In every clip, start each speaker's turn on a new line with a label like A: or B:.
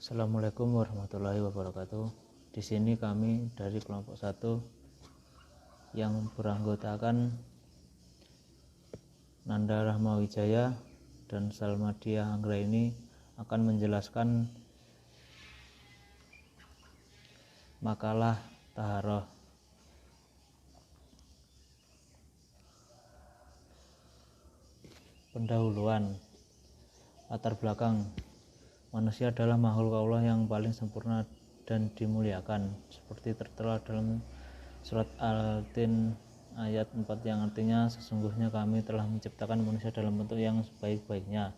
A: Assalamualaikum warahmatullahi wabarakatuh. Di sini kami dari kelompok 1 yang beranggotakan Nanda Rahmawijaya dan Salmadia Anggraini akan menjelaskan makalah taharah. Pendahuluan. Latar belakang. Manusia adalah makhluk Allah yang paling sempurna dan dimuliakan, seperti tertera dalam surat Al-Tin ayat 4 yang artinya sesungguhnya kami telah menciptakan manusia dalam bentuk yang sebaik-baiknya.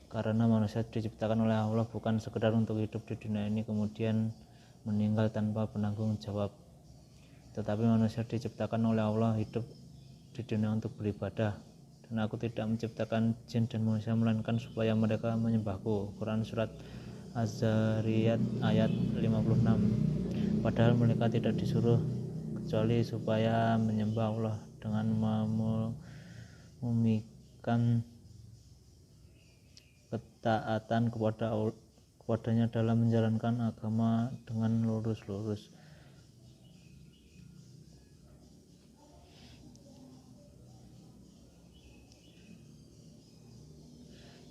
A: Karena manusia diciptakan oleh Allah bukan sekedar untuk hidup di dunia ini kemudian meninggal tanpa penanggung jawab, tetapi manusia diciptakan oleh Allah hidup di dunia untuk beribadah. Dan aku tidak menciptakan jin dan manusia melainkan supaya mereka menyembahku. Quran surat Az-Zariyat ayat 56. Padahal mereka tidak disuruh kecuali supaya menyembah Allah dengan memurnikan ketaatan kepadanya dalam menjalankan agama dengan lurus.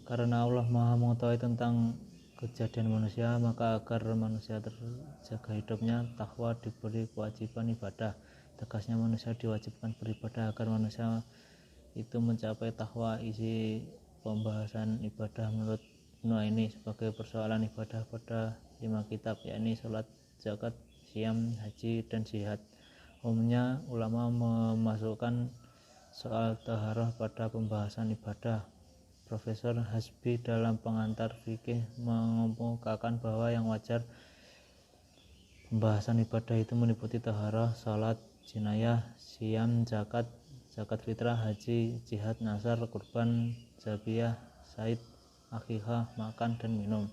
A: Karena Allah Maha mengetahui tentang kejadian manusia, maka agar manusia terjaga hidupnya, takwa diberi kewajiban ibadah. Tegasnya manusia diwajibkan beribadah agar manusia itu mencapai takwa. Isi pembahasan ibadah menurut Nuaini sebagai persoalan ibadah pada 5 kitab, yakni sholat, zakat, siam, haji, dan jihad. Umumnya ulama memasukkan soal taharah pada pembahasan ibadah. Profesor Hasbi dalam pengantar fikih mengemukakan bahwa yang wajar pembahasan ibadah itu meliputi taharah, salat, jinayah, siam, zakat fitrah, haji, jihad, nasar, kurban, zabiyah, said, akikah, makan dan minum.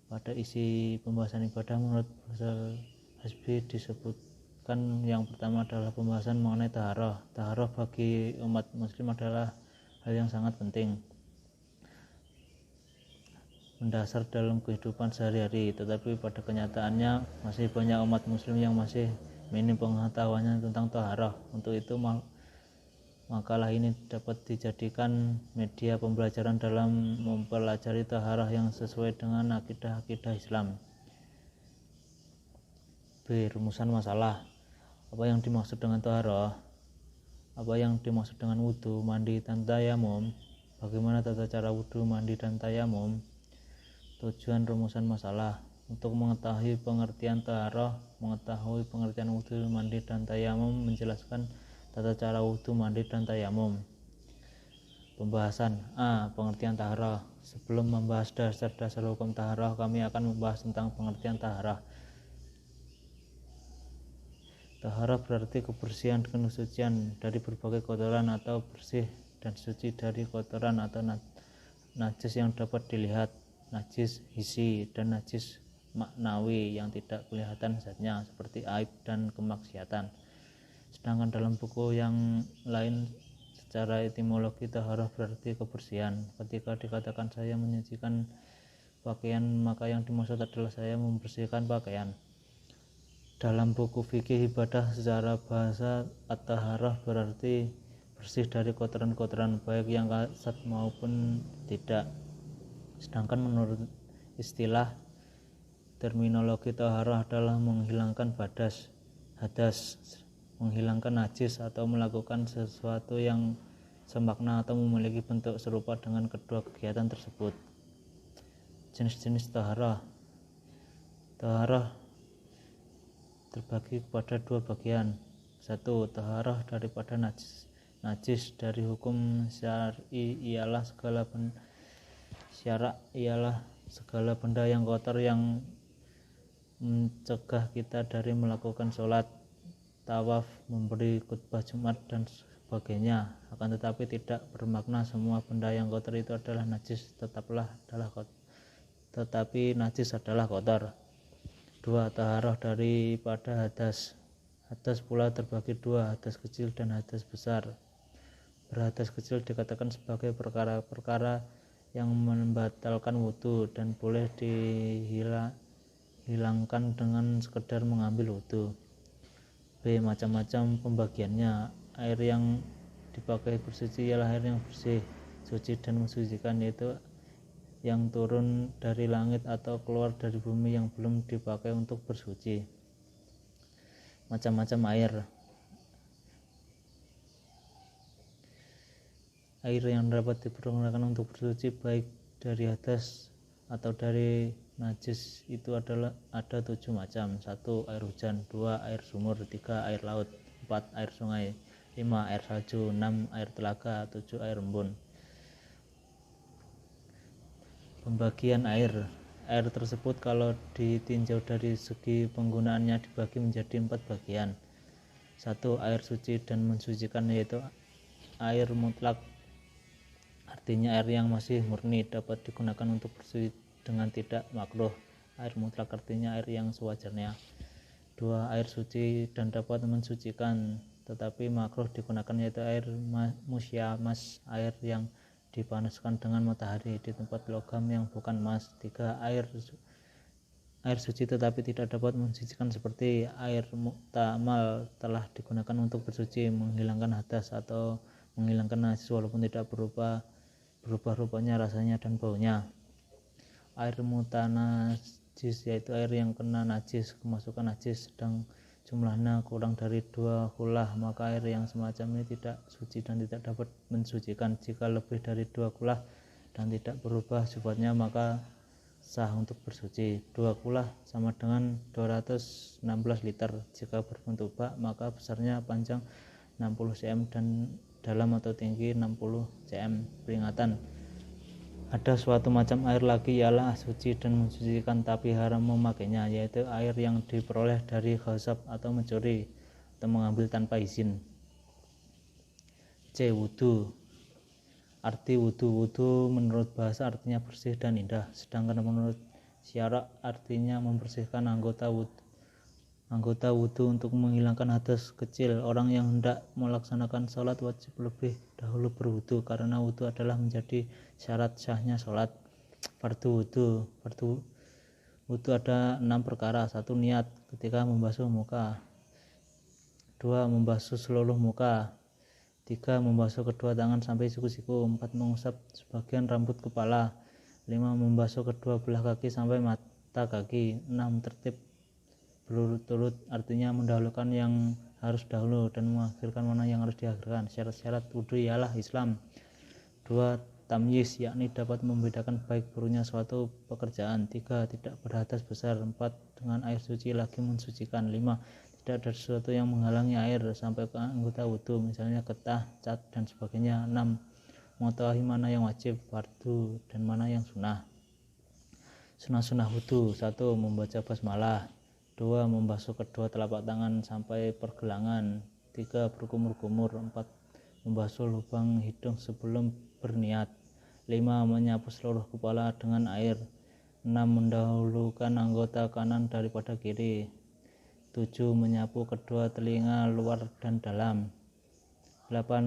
A: Pada isi pembahasan ibadah menurut Profesor Hasbi disebutkan yang pertama adalah pembahasan mengenai taharah. Taharah bagi umat muslim adalah hal yang sangat penting, mendasar dalam kehidupan sehari-hari, tetapi pada kenyataannya masih banyak umat muslim yang masih minim pengetahuannya tentang taharah. Untuk itu makalah ini dapat dijadikan media pembelajaran dalam mempelajari taharah yang sesuai dengan akidah Islam. B. Rumusan masalah. Apa yang dimaksud dengan taharah? Apa yang dimaksud dengan wudhu, mandi, dan tayamum? Bagaimana tata cara wudhu, mandi, dan tayamum? Tujuan rumusan masalah. Untuk mengetahui pengertian taharah, mengetahui pengertian wudhu, mandi, dan tayamum, menjelaskan tata cara wudhu, mandi, dan tayamum. Pembahasan. A. Pengertian taharah. Sebelum membahas dasar-dasar hukum taharah, kami akan membahas tentang pengertian taharah. Taharah berarti kebersihan dengan kesucian dari berbagai kotoran atau bersih dan suci dari kotoran atau najis yang dapat dilihat, najis hisi, dan najis maknawi yang tidak kelihatan zatnya seperti aib dan kemaksiatan. Sedangkan dalam buku yang lain secara etimologi taharah berarti kebersihan. Ketika dikatakan saya menyucikan pakaian, maka yang dimaksud adalah saya membersihkan pakaian. Dalam buku fikih ibadah secara bahasa at-taharah berarti bersih dari kotoran-kotoran baik yang kasat maupun tidak. Sedangkan menurut istilah terminologi taharah adalah menghilangkan hadas, menghilangkan najis atau melakukan sesuatu yang semakna atau memiliki bentuk serupa dengan kedua kegiatan tersebut. Jenis-jenis taharah. Taharah terbagi kepada 2 bagian. 1. Taharah daripada najis dari hukum syar'i ialah segala benda yang kotor yang mencegah kita dari melakukan sholat, tawaf, memberi khutbah Jumat, dan sebagainya. Akan tetapi tidak bermakna semua benda yang kotor itu adalah najis, tetapi najis adalah kotor. 2. Taharah daripada hadas. Hadas pula terbagi 2, hadas kecil dan hadas besar. Berhadas kecil dikatakan sebagai perkara-perkara yang membatalkan wudhu dan boleh dihilangkan dengan sekedar mengambil wudhu. B. Macam-macam pembagiannya. Air yang dipakai bersuci ialah air yang bersih, suci dan mensucikan, yaitu yang turun dari langit atau keluar dari bumi yang belum dipakai untuk bersuci. Macam-macam air. Air yang dapat dipergunakan untuk bersuci baik dari hadas atau dari najis itu ada 7 macam. 1. Air hujan. 2. Air sumur. 3. Air laut. 4. Air sungai. 5. Air salju. 6. Air telaga. 7. Air embun. Pembagian air. Air tersebut kalau ditinjau dari segi penggunaannya dibagi menjadi 4 bagian. 1. Air suci dan mensucikan, yaitu air mutlak, artinya air yang masih murni, dapat digunakan untuk bersuci dengan tidak makruh. Air mutlak artinya air yang sewajarnya. 2. Air suci dan dapat mensucikan tetapi makruh digunakan, yaitu air musyamas, air yang dipanaskan dengan matahari di tempat logam yang bukan emas. 3. Air suci tetapi tidak dapat mensucikan seperti air muktamal, telah digunakan untuk bersuci, menghilangkan hadas atau menghilangkan najis walaupun tidak berubah rupanya, rasanya dan baunya. Air mutanajis, yaitu air yang kena najis, kemasukan najis, sedang jumlahnya kurang dari 2 kulah, maka air yang semacam ini tidak suci dan tidak dapat mensucikan. Jika lebih dari 2 kulah dan tidak berubah sifatnya, maka sah untuk bersuci. 2 kulah sama dengan 216 liter. Jika berbentuk bak, maka besarnya panjang 60 cm dan dalam atau tinggi 60 cm. Peringatan: ada suatu macam air lagi ialah suci dan mensucikan tapi haram memakainya, yaitu air yang diperoleh dari ghasab atau mencuri atau mengambil tanpa izin. C. Wudhu. Arti wudhu. Wudhu menurut bahasa artinya bersih dan indah, sedangkan menurut syarak artinya membersihkan anggota wudhu untuk menghilangkan hadas kecil. Orang yang hendak melaksanakan sholat wajib lebih dahulu berwudhu, karena wudhu adalah menjadi syarat sahnya sholat. Fardu wudhu ada 6 perkara. 1. Niat ketika membasuh muka. 2. Membasuh seluruh muka. 3. Membasuh kedua tangan sampai siku-siku. 4. Mengusap sebagian rambut kepala. 5. Membasuh kedua belah kaki sampai mata kaki. 6. Tertib berurut-urut, artinya mendahulukan yang harus dahulu dan mengakhirkan mana yang harus diakhirkan. Syarat-syarat wudhu ialah Islam. 2. Tamyiz, yakni dapat membedakan baik buruknya suatu pekerjaan. 3. Tidak berhadas besar. 4. Dengan air suci lagi mensucikan. 5. Tidak ada sesuatu yang menghalangi air sampai ke anggota wudhu, misalnya getah, cat, dan sebagainya. 6. Mengetahui mana yang wajib, fardu, dan mana yang sunnah. Sunnah-sunnah wudhu. 1. Membaca basmalah. 2. Membasuh kedua telapak tangan sampai pergelangan. 3. Berkumur-kumur. 4. Membasuh lubang hidung sebelum berniat. 5. Menyapu seluruh kepala dengan air. 6. Mendahulukan anggota kanan daripada kiri. 7. Menyapu kedua telinga luar dan dalam. 8.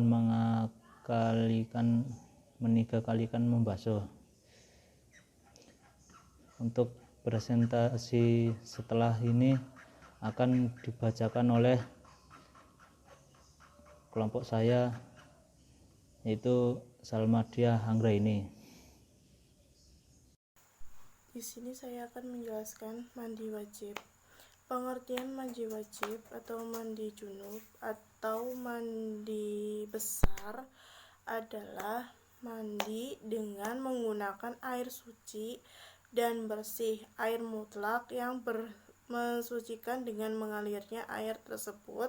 A: Meniga-kalikan membasuh. Untuk presentasi setelah ini akan dibacakan oleh kelompok saya, yaitu Salmadia Anggraini.
B: Di sini saya akan menjelaskan mandi wajib. Pengertian mandi wajib atau mandi junub atau mandi besar adalah mandi dengan menggunakan air suci dan bersih, air mutlak yang mensucikan dengan mengalirnya air tersebut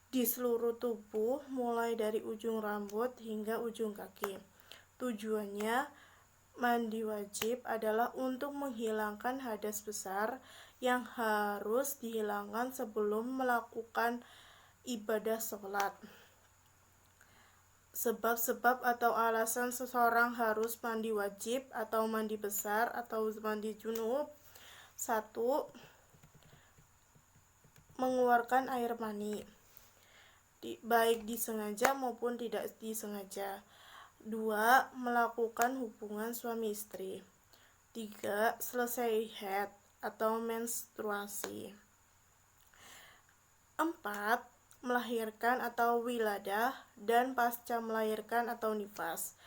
B: di seluruh tubuh mulai dari ujung rambut hingga ujung kaki. Tujuannya mandi wajib adalah untuk menghilangkan hadas besar yang harus dihilangkan sebelum melakukan ibadah sholat. Sebab-sebab atau alasan seseorang harus mandi wajib atau mandi besar atau mandi junub. 1. Mengeluarkan air mani, baik disengaja maupun tidak disengaja. 2. Melakukan hubungan suami istri. 3. Selesai haid atau menstruasi. 4. Melahirkan atau wiladah dan pasca melahirkan atau nifas.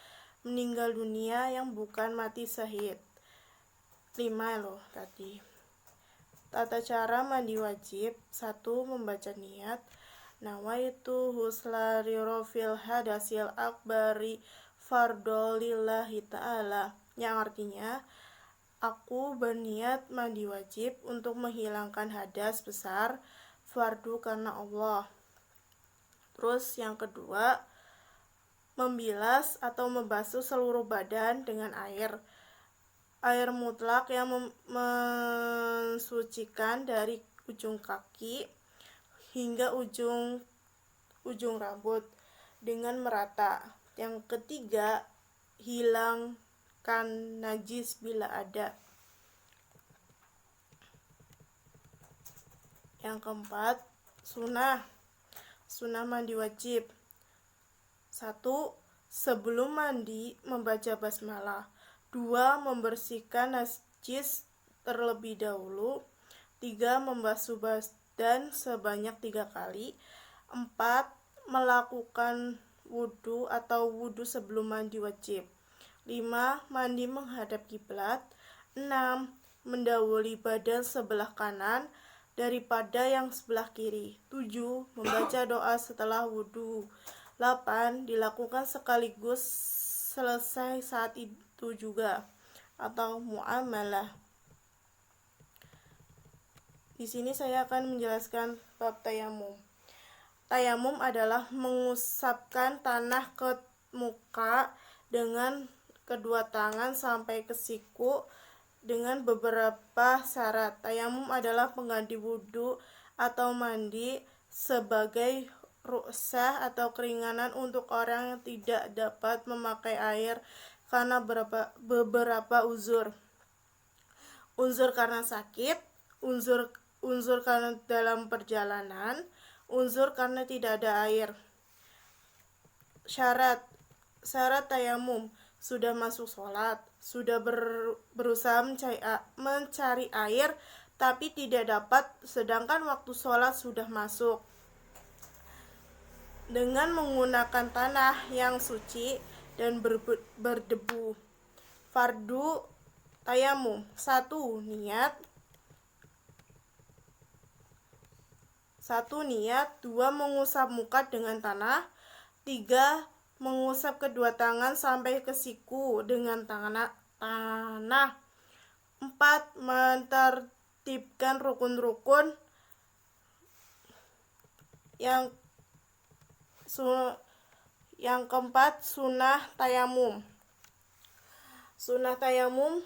B: Meninggal dunia yang bukan mati syahid. 5 loh tadi. Tata cara mandi wajib. 1. Membaca niat. Nawaitu huslari rofil hadasil akbari fardolillahi ta'ala, yang artinya aku berniat mandi wajib untuk menghilangkan hadas besar fardu karena Allah. Terus yang kedua, membilas atau membasuh seluruh badan dengan air mutlak yang mensucikan dari ujung kaki hingga ujung rambut dengan merata. Yang ketiga, hilangkan najis bila ada. Yang keempat, sunnah mandi wajib. 1. Sebelum mandi membaca basmalah. 2. Membersihkan najis terlebih dahulu. 3. Membasuh badan sebanyak 3 kali. 4. Melakukan wudhu atau wudhu sebelum mandi wajib. 5. Mandi menghadap kiblat. 6. Mendahului badan sebelah kanan daripada yang sebelah kiri. 7. Membaca doa setelah wudhu. 8. Dilakukan sekaligus selesai saat itu juga atau muamalah. Di sini saya akan menjelaskan bab tayamum. Tayamum adalah mengusapkan tanah ke muka dengan kedua tangan sampai ke siku dengan beberapa syarat. Tayamum adalah pengganti wudhu atau mandi sebagai ruksah atau keringanan untuk orang yang tidak dapat memakai air karena beberapa uzur. Unsur karena sakit, unsur karena dalam perjalanan, unsur karena tidak ada air. Syarat tayamum: sudah masuk sholat, sudah berusaha mencari air tapi tidak dapat, sedangkan waktu sholat sudah masuk, dengan menggunakan tanah yang suci dan berdebu. Fardu tayamum: 1. Niat. 2. Mengusap muka dengan tanah. 3. Mengusap kedua tangan sampai ke siku dengan tanah. 4. Mentertibkan rukun-rukun. Yang keempat, sunnah tayamum. Sunnah tayamum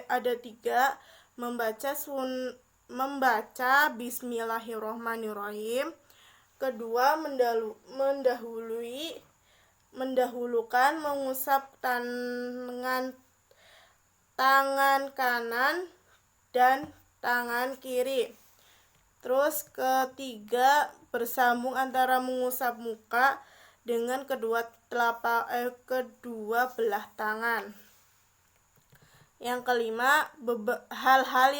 B: ada 3. Membaca bismillahirrohmanirrohim. Kedua, mendahulukan mengusap tangan kanan dan tangan kiri. Terus ketiga, bersambung antara mengusap muka dengan kedua belah tangan. Yang kelima, hal-hal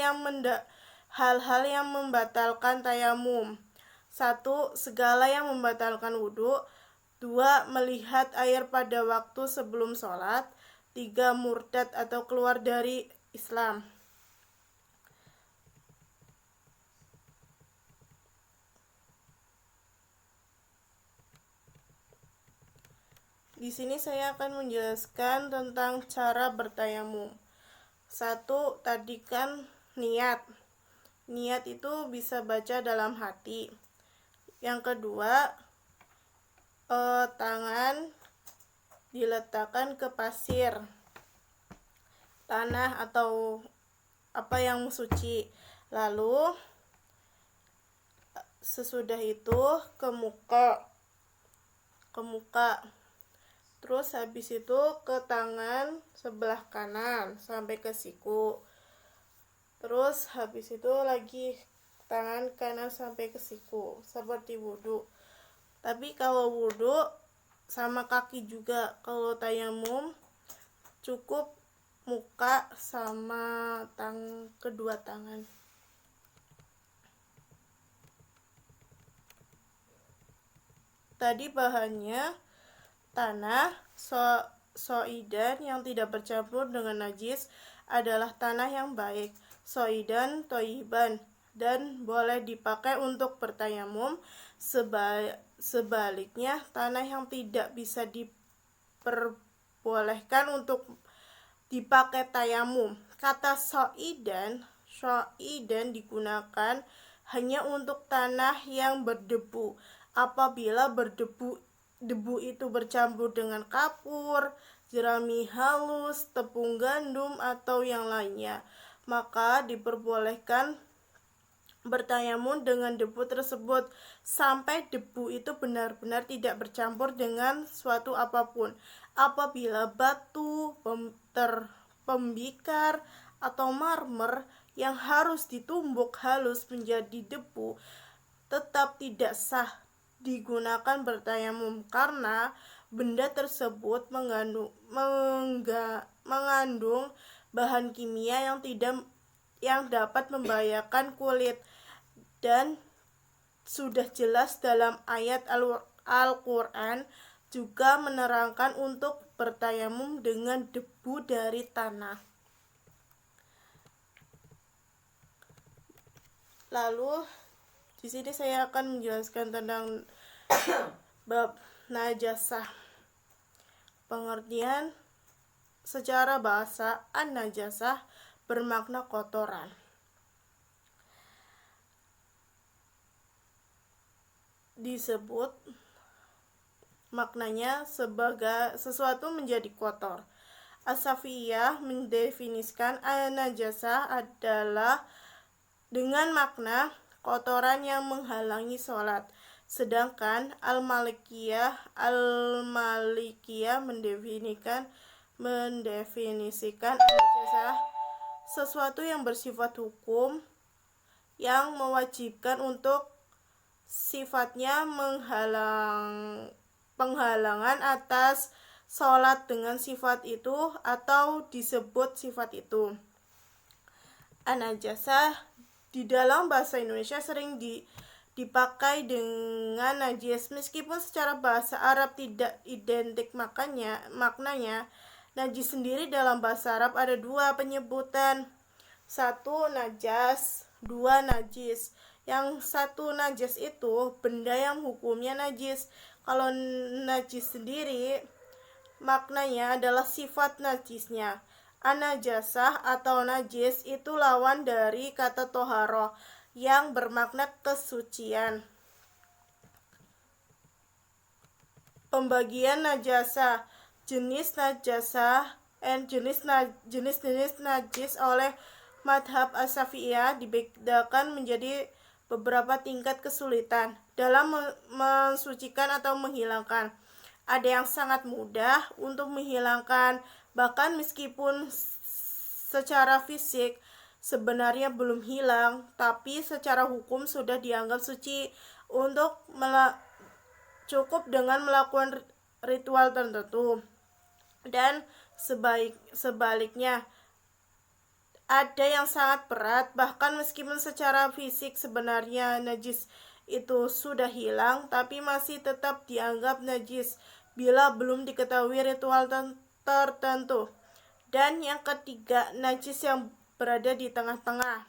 B: yang membatalkan tayamum. 1. Segala yang membatalkan wudhu. 2. Melihat air pada waktu sebelum sholat. 3. Murtad atau keluar dari Islam. Di sini saya akan menjelaskan tentang cara bertayamum. 1. Tadi kan niat. Niat itu bisa baca dalam hati. Yang kedua, tangan diletakkan ke pasir, tanah atau apa yang suci. Lalu sesudah itu ke muka. Terus habis itu ke tangan sebelah kanan sampai ke siku. Terus habis itu lagi tangan kanan sampai ke siku, seperti wudhu. Tapi kalau wudhu sama kaki juga. Kalau tayamum cukup muka sama kedua tangan. Tadi bahannya tanah soidan yang tidak bercampur dengan najis adalah tanah yang baik, soidan toyiban, dan boleh dipakai untuk bertayamum. Sebaliknya, tanah yang tidak bisa diperbolehkan untuk dipakai tayamum. Kata soidan digunakan hanya untuk tanah yang berdebu. Apabila debu itu bercampur dengan kapur, jerami halus, tepung gandum, atau yang lainnya, maka diperbolehkan bertayamum dengan debu tersebut sampai debu itu benar-benar tidak bercampur dengan suatu apapun. Apabila batu, pembikar, atau marmer yang harus ditumbuk halus menjadi debu tetap tidak sah digunakan bertayamum karena benda tersebut mengandung bahan kimia yang dapat membahayakan kulit, dan sudah jelas dalam ayat Al-Quran juga menerangkan untuk bertayamum dengan debu dari tanah. Lalu di sini saya akan menjelaskan tentang bab najasah. Pengertian secara bahasa, an-najasah bermakna kotoran. Disebut maknanya sebagai sesuatu menjadi kotor. As-Safiyah mendefinisikan an-najasah adalah dengan makna kotoran yang menghalangi sholat. Sedangkan Al-Malikiyah mendefinisikan an-najasah sesuatu yang bersifat hukum yang mewajibkan untuk sifatnya penghalangan atas sholat dengan sifat itu atau disebut sifat itu. An-najasah di dalam bahasa Indonesia sering dipakai dengan najis, meskipun secara bahasa Arab tidak identik maknanya. Najis sendiri dalam bahasa Arab ada dua penyebutan, satu najas, dua najis. Yang satu najas itu benda yang hukumnya najis. Kalau najis sendiri maknanya adalah sifat najisnya. An-najasah atau najis itu lawan dari kata toharoh yang bermakna kesucian. Pembagian najasah, jenis najasah jenis-jenis najis oleh madhab as-Safiyah dibedakan menjadi beberapa tingkat kesulitan dalam mensucikan atau menghilangkan. Ada yang sangat mudah untuk menghilangkan, bahkan meskipun secara fisik sebenarnya belum hilang, tapi secara hukum sudah dianggap suci untuk cukup dengan melakukan ritual tertentu. Dan sebaliknya, ada yang sangat berat, bahkan meskipun secara fisik sebenarnya najis itu sudah hilang, tapi masih tetap dianggap najis bila belum diketahui ritual tertentu. Dan yang ketiga, najis yang berada di tengah-tengah.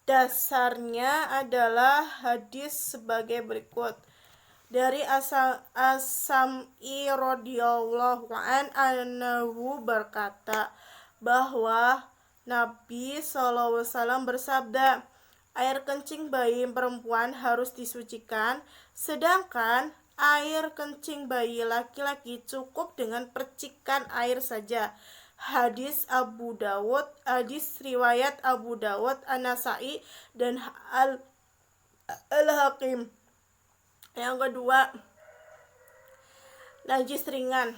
B: Dasarnya adalah hadis sebagai berikut. Dari As-Sam'i radhiyallahu anhu berkata bahwa Nabi SAW bersabda, air kencing bayi perempuan harus disucikan, sedangkan air kencing bayi laki-laki cukup dengan percikan air saja. Hadis riwayat Abu Dawud, An-Nasai, dan Al-Hakim. Yang kedua, najis ringan.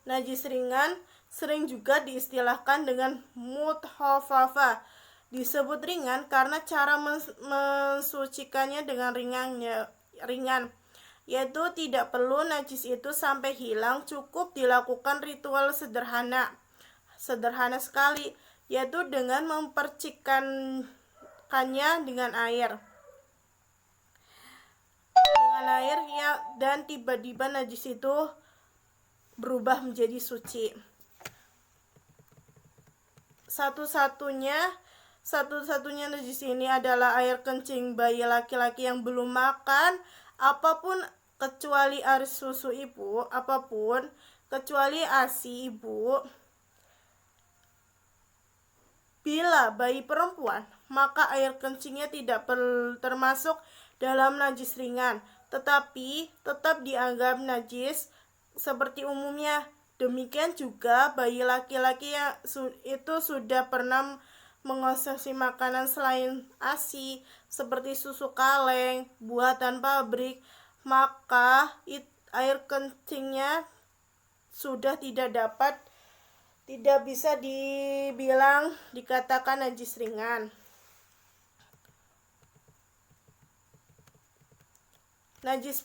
B: Najis ringan sering juga diistilahkan dengan mutkhafafah. Disebut ringan karena cara mensucikannya dengan ringan, yaitu tidak perlu najis itu sampai hilang, cukup dilakukan ritual sederhana sekali, yaitu dengan mempercikkannya dengan air ya, dan tiba-tiba najis itu berubah menjadi suci. Satu-satunya najis ini adalah air kencing bayi laki-laki yang belum makan apapun kecuali air susu ibu, apapun kecuali ASI ibu. Bila bayi perempuan, maka air kencingnya tidak termasuk dalam najis ringan, tetapi tetap dianggap najis seperti umumnya. Demikian juga bayi laki-laki yang itu sudah pernah mengonsumsi makanan selain ASI seperti susu kaleng, buatan pabrik, maka air kencingnya sudah tidak bisa dikatakan najis ringan. Najis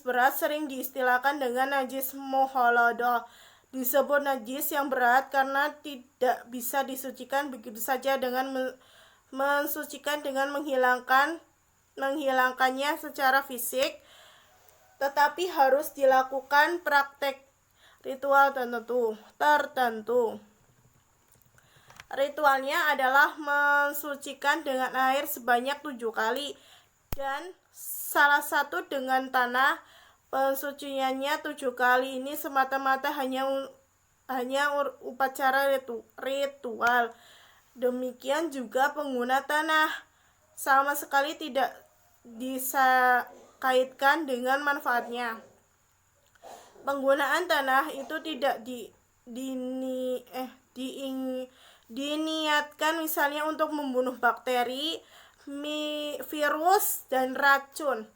B: berat sering diistilahkan dengan najis mukhaladah. Disebut najis yang berat karena tidak bisa disucikan begitu saja dengan mensucikan dengan menghilangkannya secara fisik, tetapi harus dilakukan praktek ritual tertentu. Ritualnya adalah mensucikan dengan air sebanyak 7 kali dan salah satu dengan tanah. Pensuciannya 7 kali ini semata-mata hanya upacara ritual. Demikian juga pengguna tanah sama sekali tidak bisa kaitkan dengan manfaatnya. Penggunaan tanah itu tidak diniatkan misalnya untuk membunuh bakteri, virus dan racun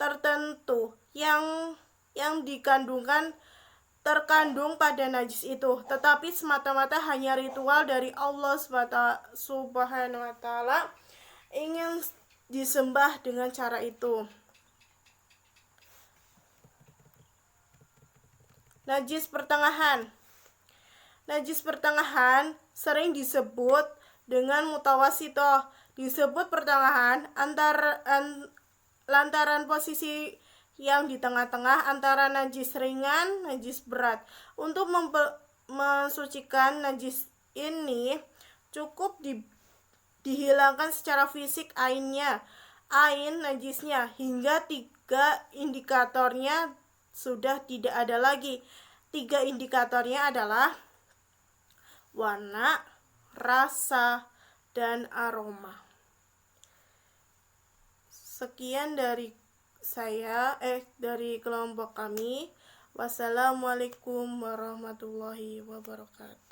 B: tertentu yang terkandung pada najis itu, tetapi semata-mata hanya ritual dari Allah Subhanahu wa Ta'ala ingin disembah dengan cara itu. Najis pertengahan sering disebut dengan mutawasitoh. Disebut pertengahan lantaran posisi yang di tengah-tengah antara najis ringan, najis berat. Untuk mensucikan najis ini cukup dihilangkan secara fisik ain najisnya, hingga 3 indikatornya sudah tidak ada lagi. 3 indikatornya adalah warna, rasa, dan aroma. Sekian dari saya, dari kelompok kami. Wassalamualaikum warahmatullahi wabarakatuh.